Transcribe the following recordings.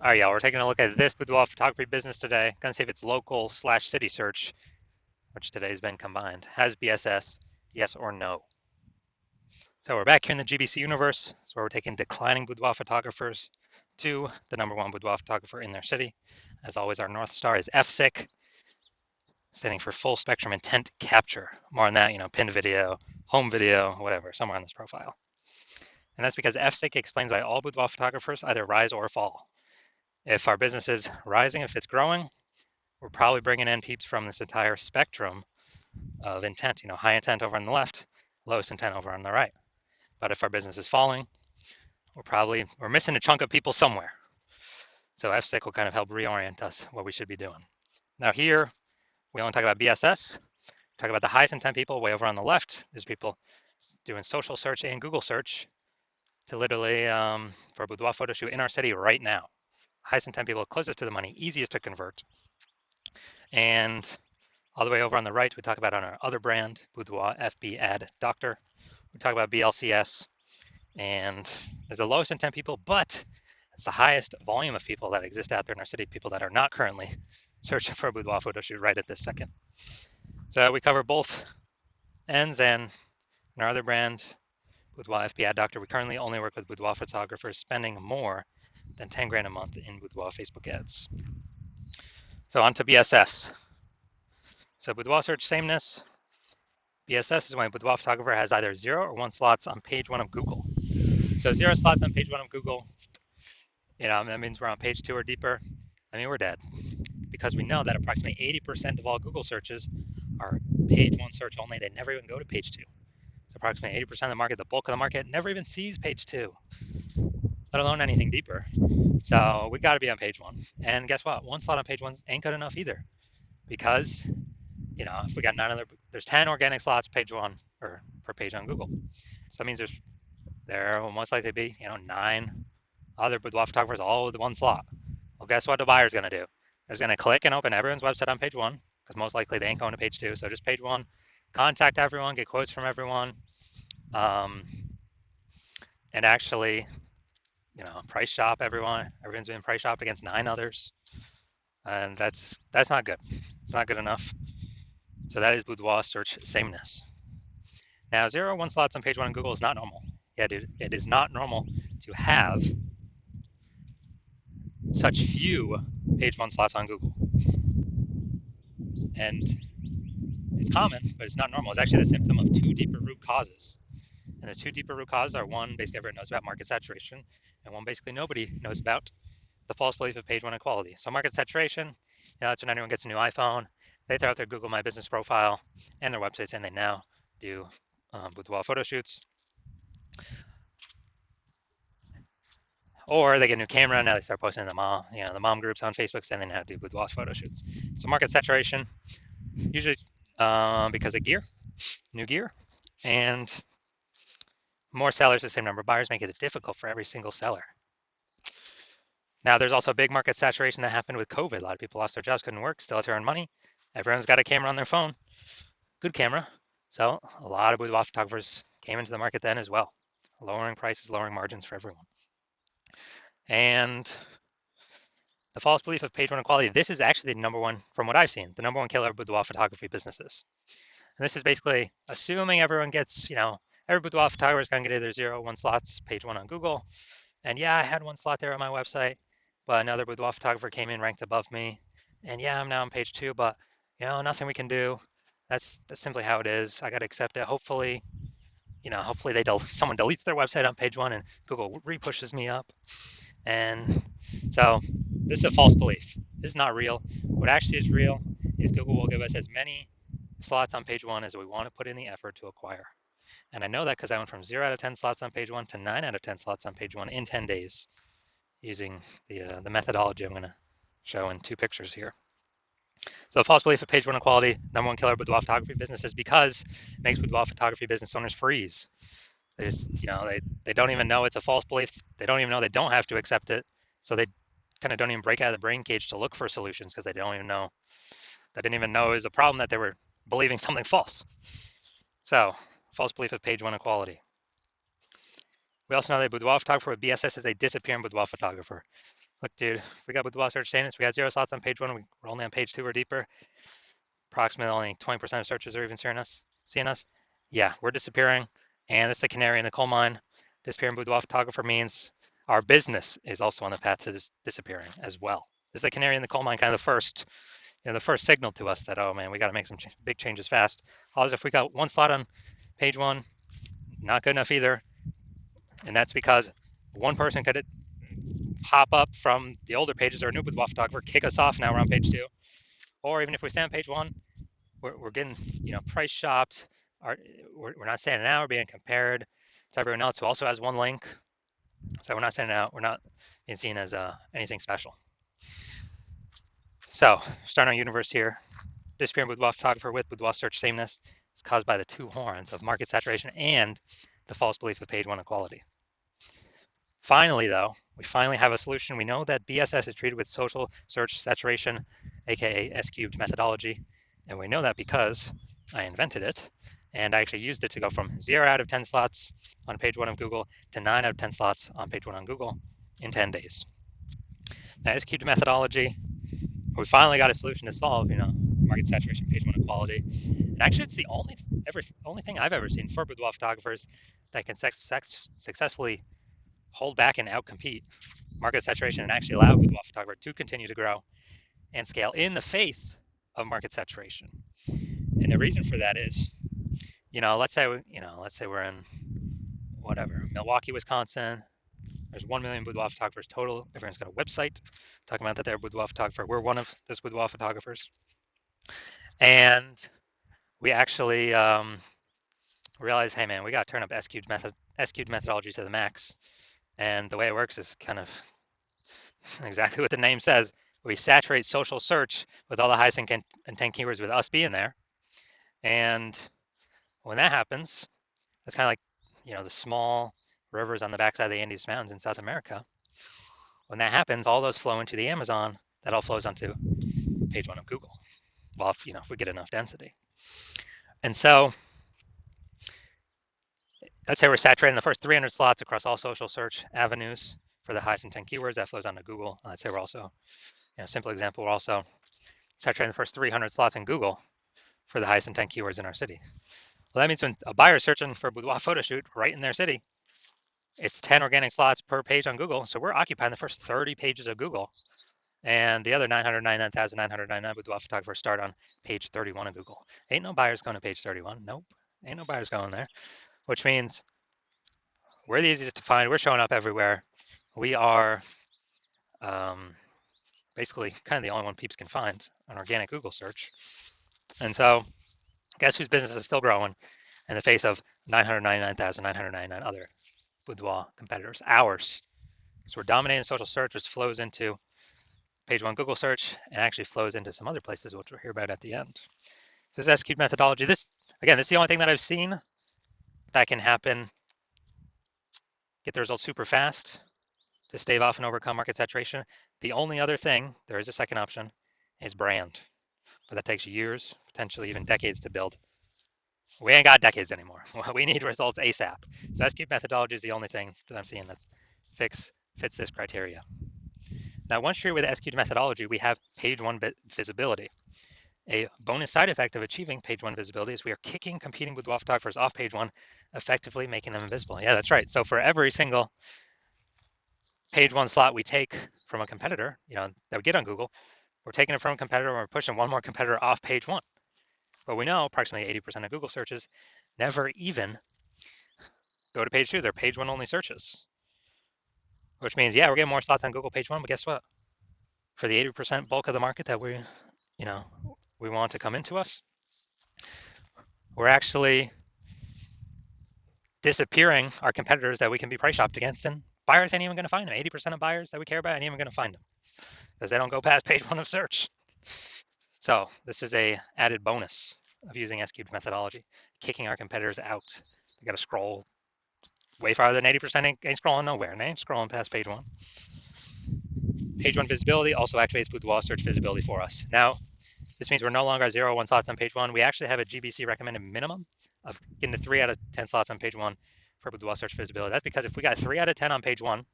All right, y'all, we're taking a look at this boudoir photography business today. Gonna see if it's local slash city search, which today has been combined. Has BSS, yes or no? So we're back here in the GBC universe. So we're taking declining boudoir photographers to the number one boudoir photographer in their city. As always, our North Star is FSIC, standing for full spectrum intent capture. More on that, pinned video, home video, whatever, somewhere on this profile. And that's because FSIC explains why all boudoir photographers either rise or fall. If our business is rising, if it's growing, we're probably bringing in peeps from this entire spectrum of intent, high intent over on the left, lowest intent over on the right. But if our business is falling, we're missing a chunk of people somewhere. So FSIC will kind of help reorient us what we should be doing. Now here, we only talk about BSS, talk about the highest intent people way over on the left. There's people doing social search and Google search to literally for a boudoir photo shoot in our city right now. Highest intent people closest to the money, easiest to convert. And all the way over on the right, we talk about on our other brand, Boudoir FB Ad Doctor. We talk about BLCS, and there's the lowest intent people, but it's the highest volume of people that exist out there in our city, people that are not currently searching for a boudoir photo shoot right at this second. So we cover both ends, and in our other brand, Boudoir FB Ad Doctor, we currently only work with boudoir photographers spending more than 10 grand a month in boudoir Facebook ads. So on to BSS. So boudoir search sameness. BSS is when a boudoir photographer has either 0 or 1 slots on page 1 of Google. So 0 slots on page 1 of Google, that means we're on page 2 or deeper. We're dead, because we know that approximately 80% of all Google searches are page 1 search only. They never even go to page 2. So approximately 80% of the market, the bulk of the market, never even sees page 2, let alone anything deeper. So we got to be on page 1. And guess what? 1 slot on page 1 ain't good enough either, because if we got there's 10 organic slots page 1 or per page on Google. So that means there will most likely be 9 other boudoir photographers all with 1 slot. Well, guess what the buyer's going to do? They're going to click and open everyone's website on page 1, because most likely they ain't going to page 2. So just page 1, contact everyone, get quotes from everyone, and actually, price shop everyone. Everyone's been price shopped against 9 others, and that's not good. It's not good enough. So that is boudoir search sameness. Now, 0 or 1 slots on page 1 on Google is not normal. Yeah, dude, it is not normal to have such few page 1 slots on Google. And it's common, but it's not normal. It's actually the symptom of 2 deeper root causes. And the 2 deeper root causes are, one, basically everyone knows about market saturation, and one, basically nobody knows about the false belief of page 1 equality. So market saturation, that's when anyone gets a new iPhone, they throw out their Google My Business profile and their websites, and they now do boudoir photo shoots. Or they get a new camera, and now they start posting the mom groups on Facebook, saying they know how to do boudoir photo shoots. So market saturation, usually because of new gear, and more sellers, the same number of buyers, make it difficult for every single seller. Now, there's also a big market saturation that happened with COVID. A lot of people lost their jobs, couldn't work, still had to earn money. Everyone's got a camera on their phone, good camera. So a lot of boudoir photographers came into the market then as well, lowering prices, lowering margins for everyone. And the false belief of page 1 equality, this is actually the number one, from what I've seen, the number one killer of boudoir photography businesses. And this is basically assuming everyone gets, every boudoir photographer is going to get either 0 or 1 slots, page 1 on Google. And yeah, I had 1 slot there on my website, but another boudoir photographer came in ranked above me. And yeah, I'm now on page 2, but nothing we can do. That's simply how it is. I got to accept it. Hopefully, hopefully someone deletes their website on page 1 and Google repushes me up. And so this is a false belief. This is not real. What actually is real is Google will give us as many slots on page 1 as we want to put in the effort to acquire. And I know that because I went from 0 out of 10 slots on page 1 to 9 out of 10 slots on page 1 in 10 days using the methodology I'm going to show in 2 pictures here. So false belief of page 1 equality, number one killer of boudoir photography businesses, because it makes boudoir photography business owners freeze. They don't even know it's a false belief. They don't even know they don't have to accept it. So they kind of don't even break out of the brain cage to look for solutions, because they don't even know. They didn't even know it was a problem that they were believing something false. So false belief of page 1 equality. We also know that a boudoir photographer with BSS is a disappearing boudoir photographer. Look, dude, if we got Boudoir search statements, we got 0 slots on page 1, we're only on page 2 or deeper. Approximately only 20% of searches are even seeing us. Yeah, we're disappearing. And this is the canary in the coal mine. Disappearing Boudoir photographer means our business is also on the path to disappearing as well. This is the canary in the coal mine, kind of the first signal to us that, oh man, we got to make some big changes fast. Otherwise, if we got 1 slot on page 1, not good enough either. And that's because one person could hop up from the older pages or a new Boudoir photographer, kick us off. Now we're on page 2. Or even if we stay on page 1, we're getting price shopped. We're not standing out. We're being compared to everyone else who also has one link. So we're not standing out. We're not being seen as anything special. So starting our universe here. Disappearing Boudoir photographer with Boudoir search sameness is caused by the 2 horns of market saturation and the false belief of page 1 equality. Finally, though, we finally have a solution. We know that BSS is treated with social search saturation, aka S-cubed methodology, and we know that because I invented it, and I actually used it to go from 0 out of 10 slots on page 1 of Google to 9 out of 10 slots on page 1 on Google in 10 days. Now, S-cubed methodology, we finally got a solution to solve, market saturation, page 1 equality. And actually, it's the only thing I've ever seen for boudoir photographers that can successfully hold back and outcompete market saturation and actually allow boudoir photographer to continue to grow and scale in the face of market saturation. And the reason for that is, let's say we're in Milwaukee, Wisconsin. There's 1 million boudoir photographers total. Everyone's got a website talking about that they're a boudoir photographer. We're one of those boudoir photographers. And we actually realized, hey man, we got to turn up S-cubed methodology to the max. And the way it works is kind of exactly what the name says. We saturate social search with all the highest intent keywords with us being there. And when that happens, it's kind of like, the small rivers on the backside of the Andes Mountains in South America. When that happens, all those flow into the Amazon. That all flows onto page 1 of Google. Well, if we get enough density. And so let's say we're saturating the first 300 slots across all social search avenues for the highest intent keywords. That flows onto Google. Let's say we're also, simple example, we're also saturating the first 300 slots in Google for the highest intent keywords in our city. Well, that means when a buyer is searching for a boudoir photo shoot right in their city, it's 10 organic slots per page on Google. So we're occupying the first 30 pages of Google. And the other 999,999 boudoir photographers start on page 31 of Google. Ain't no buyers going to page 31. Nope. Ain't no buyers going there. Which means we're the easiest to find. We're showing up everywhere. We are basically kind of the only one peeps can find an organic Google search. And so guess whose business is still growing in the face of 999,999 other boudoir competitors? Ours. So we're dominating social search, which flows into page 1 Google search and actually flows into some other places, which we'll hear about at the end. So this S-cubed methodology, this is the only thing that I've seen that can happen, get the results super fast to stave off and overcome market saturation. The only other thing, there is a second option, is brand. But that takes years, potentially even decades to build. We ain't got decades anymore. We need results ASAP. So S-cubed methodology is the only thing that I'm seeing that fits this criteria. Now, once you're with S-cubed methodology, we have page 1 visibility. A bonus side effect of achieving page 1 visibility is we are kicking competing boudoir photographers off page 1, effectively making them invisible. Yeah, that's right. So for every single page 1 slot we take from a competitor, that we get on Google, we're taking it from a competitor and we're pushing one more competitor off page 1. But we know approximately 80% of Google searches never even go to page 2. They're page 1 only searches. Which means, yeah, we're getting more slots on Google page 1, but guess what? For the 80% bulk of the market that we want to come into us, we're actually disappearing our competitors that we can be price shopped against, and buyers ain't even going to find them. 80% of buyers that we care about ain't even going to find them because they don't go past page 1 of search. So this is a added bonus of using S-cubed methodology, kicking our competitors out. They got to scroll way farther than 80%, ain't scrolling nowhere, and they ain't scrolling past page 1. Page 1 visibility also activates boudoir search visibility for us. Now, this means we're no longer at 0 or 1 slots on page 1. We actually have a GBC recommended minimum of getting to 3 out of 10 slots on page 1 for boudoir search visibility. That's because if we got 3 out of 10 on page 1,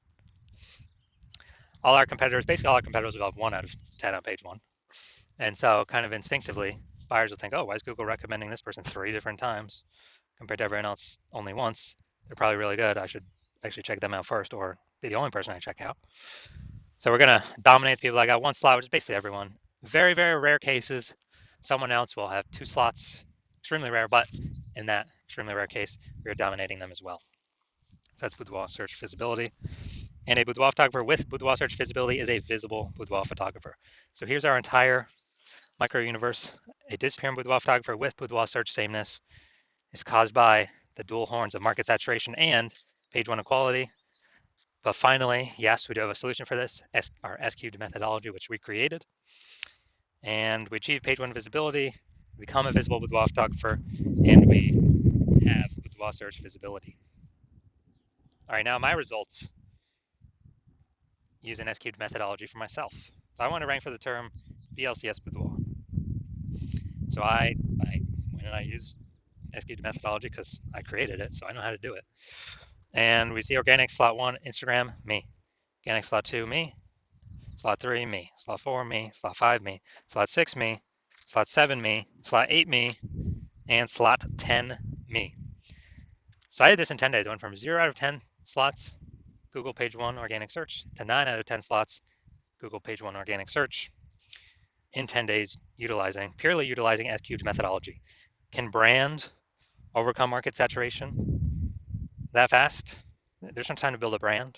basically all our competitors will have 1 out of 10 on page 1. And so kind of instinctively, buyers will think, oh, why is Google recommending this person 3 different times compared to everyone else only once? They're probably really good. I should actually check them out first or be the only person I check out. So we're going to dominate the people that got 1 slot, which is basically everyone. Very, very rare cases, someone else will have 2 slots. Extremely rare, but in that extremely rare case, we're dominating them as well. So that's Boudoir search visibility. And a boudoir photographer with boudoir search visibility is a visible boudoir photographer. So here's our entire micro universe. A disappearing boudoir photographer with boudoir search sameness is caused by the dual horns of market saturation and page 1 equality. But finally, yes, we do have a solution for this, our S-cubed methodology, which we created. And we achieve page 1 visibility, become a visible boudoir photographer, and we have boudoir search visibility. All right, now my results use an S-cubed methodology for myself. So I want to rank for the term BLCS boudoir. So when I use S-cubed methodology because I created it, so I know how to do it. And we see organic slot 1, Instagram, me. Organic slot 2, me. Slot 3, me. Slot 4, me. Slot 5, me. Slot 6, me. Slot 7, me. Slot 8, me. And slot 10, me. So I did this in 10 days. I went from 0 out of 10 slots, Google page 1 organic search, to 9 out of 10 slots, Google page 1 organic search in 10 days, purely utilizing S-cubed methodology. Can brand overcome market saturation that fast? There's no time to build a brand.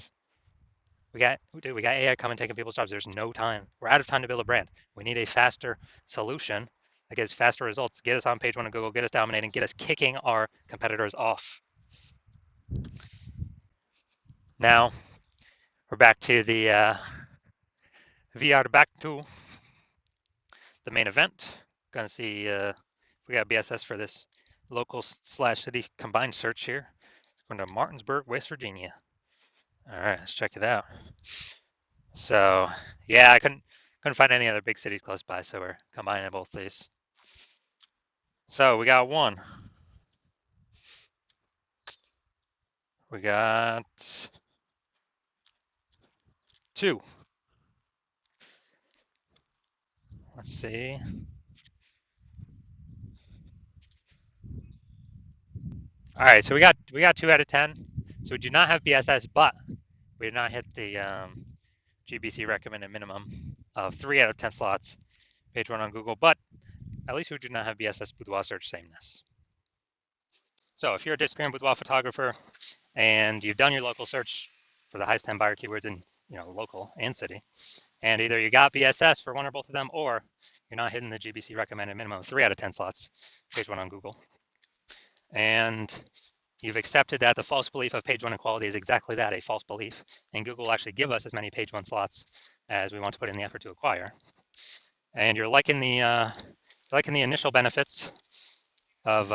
We got AI coming taking people's jobs. There's no time. We're out of time to build a brand. We need a faster solution that gives faster results, get us on page 1 of Google, get us dominating, get us kicking our competitors off. Now we're back to the back to the main event. Gonna see if we got BSS for this local/city combined search here. Going to Martinsburg, West Virginia. All right, let's check it out. So yeah, I couldn't find any other big cities close by, so we're combining both these. So we got 1. We got 2. Let's see. All right, so we got 2 out of 10. So we do not have BSS, but we did not hit the GBC recommended minimum of 3 out of 10 slots, page 1 on Google, but at least we do not have BSS boudoir search sameness. So if you're a disappearing boudoir photographer and you've done your local search for the highest 10 buyer keywords in local and city, and either you got BSS for 1 or both of them, or you're not hitting the GBC recommended minimum of 3 out of 10 slots, page 1 on Google, and you've accepted that the false belief of page 1 equality is exactly that, a false belief, and Google will actually give us as many page 1 slots as we want to put in the effort to acquire. And you're liking the initial benefits of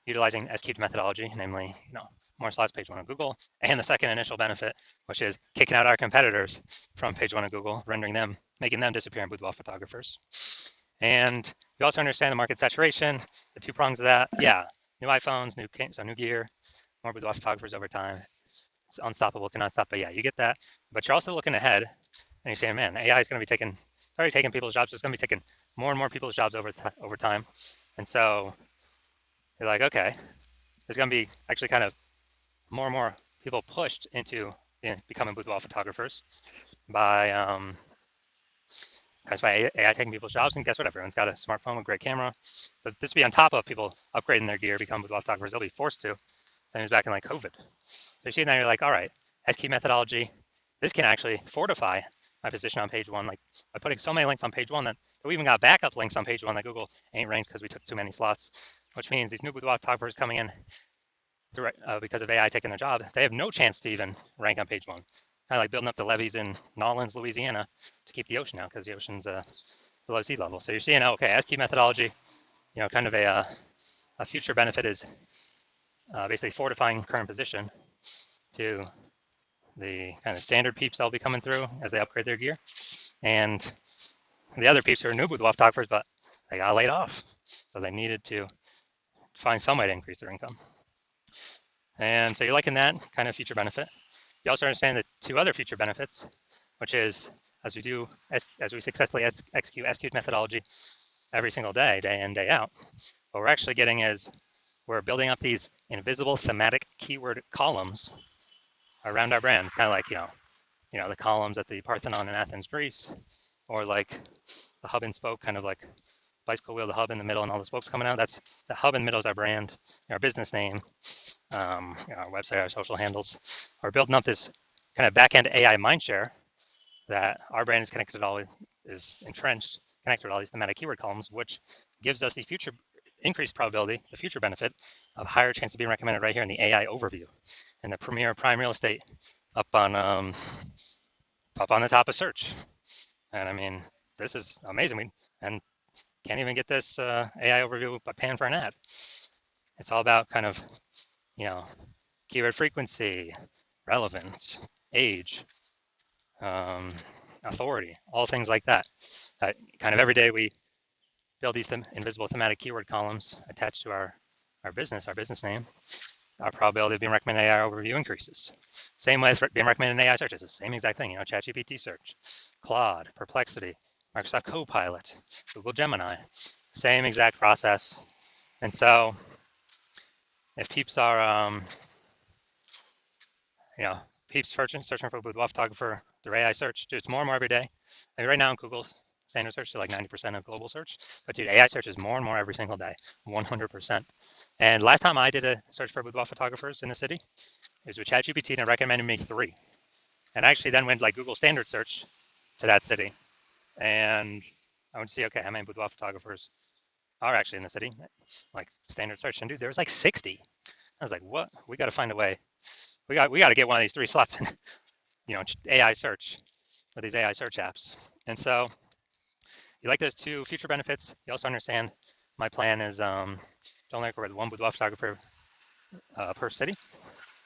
utilizing S-cubed methodology, namely, more slots page 1 on Google, and the second initial benefit, which is kicking out our competitors from page 1 of Google, making them disappearing boudoir photographers. And you also understand the market saturation, the 2 prongs of that. Yeah, new iPhones, new gear, more boudoir photographers over time. It's unstoppable, cannot stop. But yeah, you get that. But you're also looking ahead, and you're saying, man, AI is going to be already taking people's jobs. It's going to be taking more and more people's jobs over time. And so you're like, okay, there's going to be actually kind of more and more people pushed into becoming boudoir photographers by AI taking people's jobs. And guess what? Everyone's got a smartphone with a great camera. So this will be on top of people upgrading their gear, become boudoir photographers. They'll be forced to. Same as back in like COVID. So you see now you're like, all right, S-key methodology. This can actually fortify my position on page 1, like by putting so many links on page 1 that we even got backup links on page 1 that Google ain't ranked because we took too many slots, which means these new boudoir photographers coming in because of AI taking their job, they have no chance to even rank on page 1. Kind of like building up the levees in Nolens, Louisiana to keep the ocean out because the ocean's below sea level. So you're seeing, okay, S-key methodology, kind of a future benefit is basically fortifying current position to the kind of standard peeps that'll be coming through as they upgrade their gear. And the other peeps who are new boudoir photographers, but they got laid off. So they needed to find some way to increase their income. And so you're liking that kind of future benefit. You also understand the two other future benefits, which is as we successfully execute SQL methodology every single day, day in, day out, what we're actually getting is we're building up these invisible thematic keyword columns around our brands, kind of like the columns at the Parthenon in Athens, Greece, or like the hub and spoke, kind of like bicycle wheel, the hub in the middle, and all the spokes coming out. That's the hub in the middle is our brand, our business name, our website, our social handles. We're building up this kind of back-end AI mindshare that our brand is connected to all, is entrenched, connected to all these thematic keyword columns, which gives us the future increased probability, the future benefit of higher chance of being recommended right here in the AI overview in the premier prime real estate up on the top of search. And I mean, this is amazing. And can't even get this AI overview paying for an ad. It's all about kind of, keyword frequency, relevance, age, authority, all things like that. Kind of every day we build these invisible thematic keyword columns attached to our business name. Our probability of being recommended AI overview increases. Same way as being recommended in AI search. It's the same exact thing. ChatGPT search, Claude, Perplexity, Microsoft Copilot, Google Gemini, same exact process. And so if peeps are, peeps searching for boudoir photographer through AI search, dude, it's more and more every day. I mean, right now in Google standard search is like 90% of global search, but dude, AI search is more and more every single day, 100%. And last time I did a search for boudoir photographers in the city, it was with ChatGPT and it recommended me 3. And I actually then went like Google standard search to that city. And I would see, okay, how many boudoir photographers are actually in the city? Like standard search. And dude, there was like 60. I was like, what? We got to find a way. We got to get one of these 3 slots in, AI search with these AI search apps. And so you like those 2 future benefits. You also understand my plan is to only work with 1 boudoir photographer per city.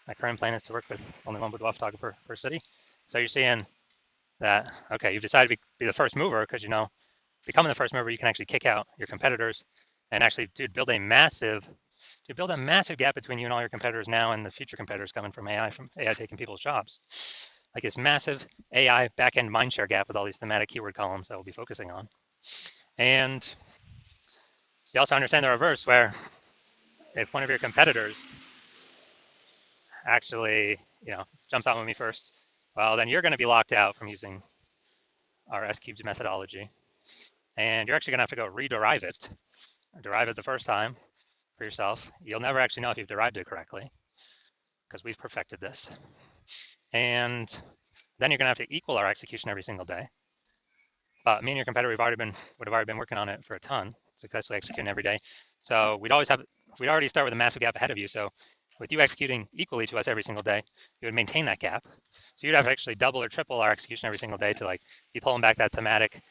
My current plan is to work with only 1 boudoir photographer per city. So you're seeing that, okay, you've decided to be the first mover because, becoming the first mover, you can actually kick out your competitors and actually, build a massive gap between you and all your competitors now and the future competitors coming from AI taking people's jobs. Like this massive AI backend mindshare gap with all these thematic keyword columns that we'll be focusing on. And you also understand the reverse, where if one of your competitors actually, jumps out with me first, well, then you're going to be locked out from using our S-cubed methodology. And you're actually going to have to go rederive it, derive it the first time for yourself. You'll never actually know if you've derived it correctly because we've perfected this. And then you're going to have to equal our execution every single day. But me and your competitor, would have already been working on it for a ton, successfully executing every day. So we'd already start with a massive gap ahead of you. So with you executing equally to us every single day, you would maintain that gap. So you'd have to actually double or triple our execution every single day to like be pulling back that thematic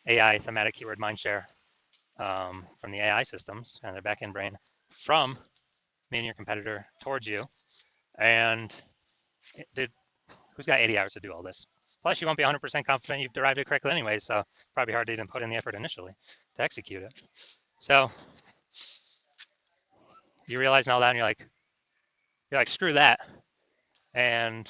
keyword mindshare from the AI systems and their backend brain from me and your competitor towards you. And who's got 80 hours to do all this? Plus, you won't be 100% confident you've derived it correctly anyway, so probably hard to even put in the effort initially to execute it. So you realize all that, and you're like, screw that, and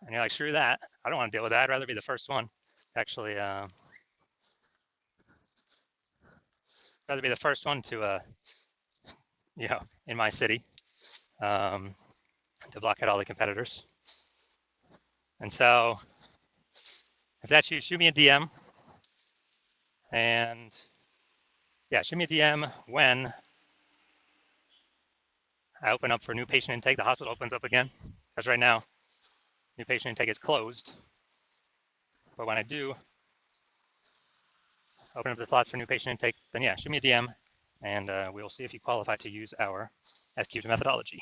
you're like, screw that. I don't want to deal with that. I'd rather be the first one to actually, rather be the first one to, in my city, to block out all the competitors. And so if that's you, shoot me a DM. And yeah, shoot me a DM when I open up for new patient intake. The hospital opens up again, because right now, new patient intake is closed. But when I do open up the slots for new patient intake, then yeah, shoot me a DM, and we will see if you qualify to use our S-cubed methodology.